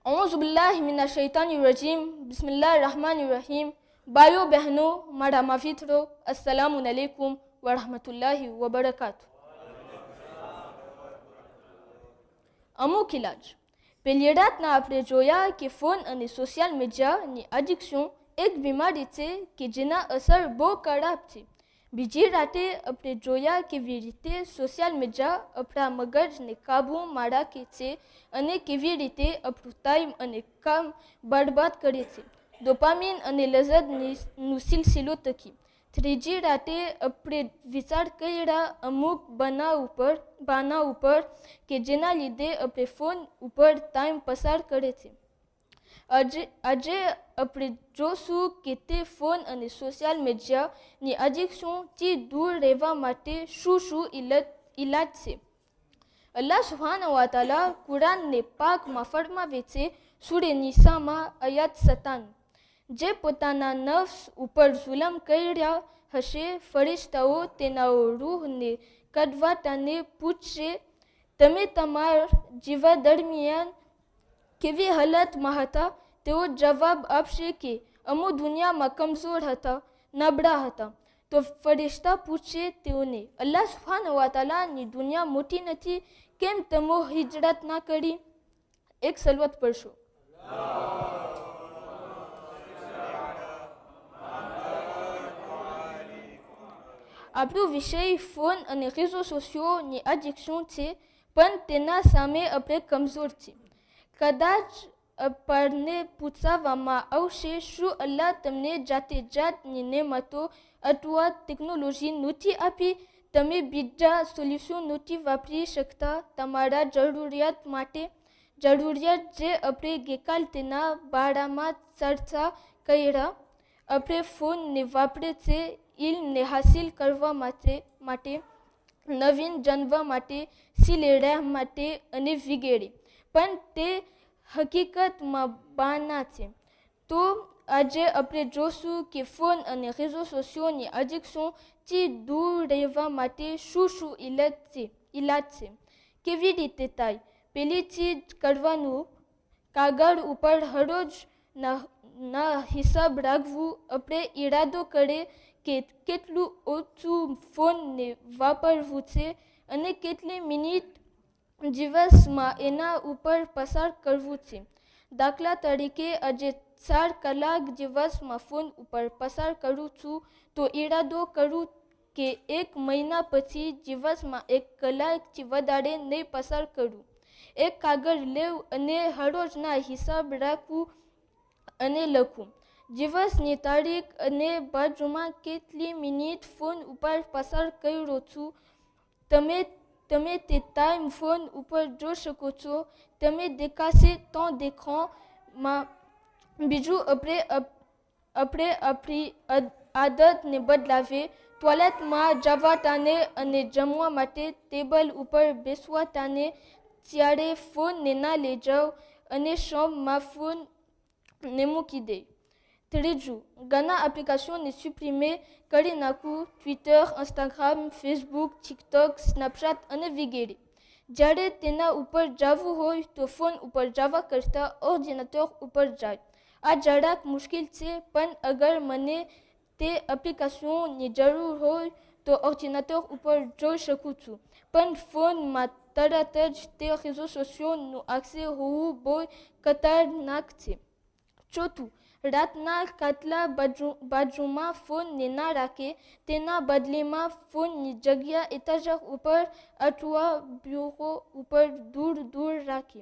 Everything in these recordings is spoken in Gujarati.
औज़ुबिल्लाहि मिनश्शैतानिर्रजीम बिस्मिल्लाहिर्रहमानिर्रहीम भाइयों बहनों मारा माफित्रो अस्सलामु अलैकुम वरहमतुल्लाहि वबरकातुह. અમુક ઇલાજ. પેલી રાતના આપણે જોયા કે ફોન અને સોશિયલ મીડિયાની એડિક્શન એક બીમારી છે કે જેના અસર બહુ ખરાબ છે. બીજી રાતે આપણે જોયા કેવી રીતે સોશિયલ મીડિયા આપણા મગજને કાબૂમાં રાખે છે અને કેવી રીતે આપણું ટાઈમ અને કામ બરબાદ કરે છે ડોપામીન અને લઝતનો સિલસિલો થકી. ત્રીજી રાતે આપણે વિચાર કર્યા અમુક બનાવ ઉપર કે જેના લીધે આપણે ફોન ઉપર ટાઈમ પસાર કરે છે. આજે આપણે જોશું કે તે ફોન અને સોશિયલ મીડિયાની એડિક્શનથી દૂર રહેવા માટે શું ઇલાજ છે. અલ્લાહ સુબ્હાનહુ વ તઆલા કુરાનને પાકમાં ફરમાવે છે સૂરે નિસામાં આયત 97, જે પોતાના નફ્સ ઉપર જુલમ કર્યા હશે ફરિશ્તાઓ તેના રૂહને કઢાવતાને પૂછશે, તમે તમારા જીવન દરમિયાન કેવી હાલતમાં હતા? તેઓ જવાબ આપશે કે અમે દુનિયામાં કમજોર હતા, નબળા હતા. તો ફરિશ્તા પૂછશે તેઓને, અલ્લાહ સુબ્હાનહુ વ તઆલાની દુનિયા મોટી નથી, કેમ તમે હિજરત ના કરી? એક સલવત પડશો. આપણો વિષય ફોન અને réseaux sociaux એડિક્શન છે, પણ તેના સામે આપણે કમજોર છે. કદાચ આપણને પૂછવામાં આવશે, શું અલ્લાહ તમને જાતે જાતની નેમતો અથવા ટેકનોલોજી નથી આપી? તમે બીજા સોલ્યુશન નથી વાપરી શકતા તમારા જરૂરિયાત માટે? જરૂરિયાત જે આપણે ગઈકાલ તેના બારામાં ચર્ચા કર્યા. આપણે ફોનને વાપરે છે ઇલ્મને હાસિલ કરવા માટે, નવીન જાણવા માટે, સિલેરા માટે અને વગેરે. પણ તે હકીકતમાં બહાના છે. તો આજે આપણે જોશું કે ફોન અને réseaux sociaux એડિક્શનથી દૂર રહેવા માટે શું ઇલાજ છે. કેવી રીતે થાય? પહેલી ચીજ કરવાનું, કાગળ ઉપર હરરોજ ના હિસાબ રાખવું. આપણે ઈરાદો કરે કે કેટલું ઓછું ફોનને વાપરવું છે અને કેટલી મિનિટ દિવસમાં એના ઉપર પસાર કરવું છે. દાખલા તરીકે આજે 4 કલાક દિવસમાં ફોન ઉપર પસાર કરું છું, તો ઈરાદો કરું કે 1 મહિના પછી દિવસમાં 1 કલાકથી વધારે નહીં પસાર કરું. એક કાગળ લેવું અને હરરોજના હિસાબ રાખવું અને લખવું. દિવસની તારીખ અને બાજુમાં કેટલી મિનિટ ફોન ઉપર પસાર કર્યો છું. તમે તે ટાઈમ ફોન ઉપર જોઈ શકો છો. તમે દેખાશે તો દેખાવમાં. બીજું, આપણે આપણી આદતને બદલાવીએ. ટોયલેટમાં જવાતાને અને જમવા માટે ટેબલ ઉપર બેસવાતાને ત્યારે ફોનને ના લઈ જાઓ અને શોમાં ફોનને મૂકી દે. ત્રીજું, ઘણા એપ્લિકેશનને સુપ્રીમે કરી નાખવું. Twitter, Instagram, Facebook, TikTok, Snapchat અને વગેરે. જ્યારે તેના ઉપર જવું હોય તો ફોન ઉપર જવા કરતાં ઓર્ડિનેટર ઉપર જાય. આ જરાક મુશ્કેલ છે, પણ અગર મને તે એપ્લિકેશનની જરૂર હોય તો ઓર્ડિનેટર ઉપર જોઈ શકું છું. પણ ફોનમાં તરત જ તે réseaux sociauxનું એક્સેસ હોવું બહુ ખતરનાક છે. ચોથું, રાતના ખાટલા બાજુમાં ફોનને ના રાખે. તેના બદલેમાં ફોનની જગ્યા એતાજા ઉપર અથવા બ્યુરો ઉપર દૂર રાખે.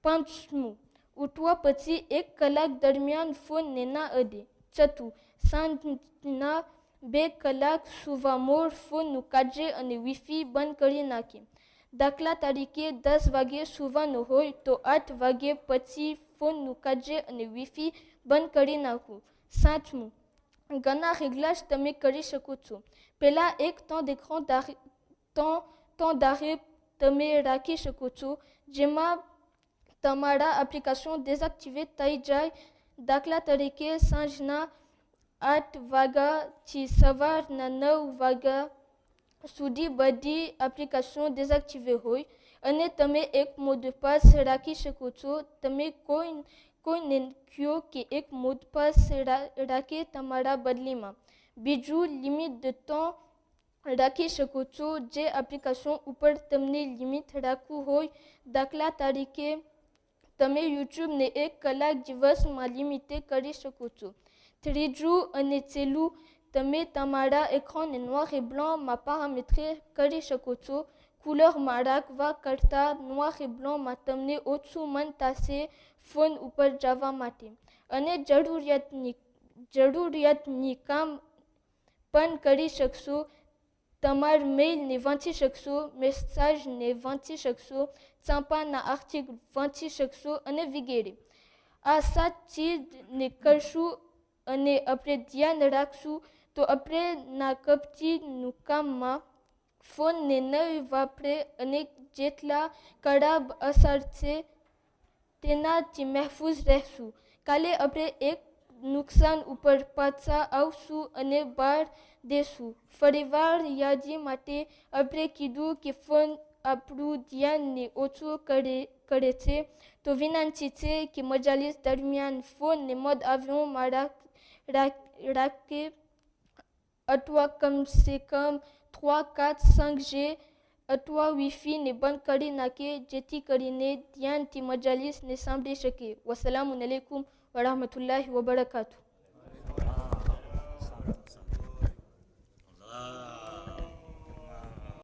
પાંચમું, ઉઠવા પછી 1 કલાક દરમિયાન ફોનને ના અડે. છઠ્ઠું, સાંજના 2 કલાક સુવા મોર ફોનનું ચાર્જર અને વાઈફાઈ બંધ કરી નાખે. દાખલા તરીકે 10 વાગે સુવાનું હોય તો 8 વાગ્યા પછી ફોનનું ચાર્જર અને વાઈફાઈ બંધ કરી નાખવું. સાતમું, ઘણા રેગ્લાસ તમે કરી શકો છો. પહેલા એક temps d'arrêt તમે રાખી શકો છો, જેમાં તમારા એપ્લિકેશન ડિસએક્ટિવેટ થઈ જાય. દાખલા તરીકે સાંજના 8 વાગ્યાથી સવારના 9 વાગ્યા સુધી બધી એપ્લિકેશન ડિસએક્ટિવેટ હોય. અને તમે એક mot de passe રાખી શકો છો. તમે કોઈને કહો કે એક mot de passe રાખે તમારા બદલીમાં. બીજું, લિમિટ de temps રાખી શકો છો. જે એપ્લિકેશન ઉપર તમને લિમિટ રાખવું હોય, દાખલા તરીકે તમે યુટ્યુબને 1 કલાક દિવસમાં લિમિટ કરી શકો છો. ત્રીજું અને છેલ્લું, તમે તમારા એક્રાનને noir et blanc paramétrer કરી શકો છો. કુલરમાં રાખવા કરતાં noir et blanc તમને ઓછું મન થશે ફોન ઉપર જવા માટે. અને જરૂરિયાતની કામ પણ કરી શકશો. તમારા મેઇલને વાંચી શકશો, મેસેજને વાંચી શકશો, છાપાના આર્ટિકલ વાંચી શકશો અને વગેરે. આ 7 ચીજને કરશું અને આપણે ધ્યાન રાખશું તો આપણે ના કપચીનું કામમાં ફોનને નહીં વાપરે અને જેટલા ખરાબ અસર છે તેનાથી મહેફૂઝ રહેશું. કાલે આપણે એક નુકસાન ઉપર પાછા આવશું અને બહાર દેશું. ફરીવાર યાદી માટે આપણે કીધું કે ફોન આપણું ધ્યાનને ઓછું કરે છે. તો વિનંતી છે કે મજાલિસ દરમિયાન ફોનને મોડ આવિયોમાં રાખે અથવા કમસે કમ 3-4-5G અથવા વાઈફાઈને બંધ કરી નાખે જેથી કરીને ધ્યાનથી મજાલિસને સાંભળી શકે. વસલામુ અલૈકુમ વરહમતુલ્લાહિ વબરકાતુહ.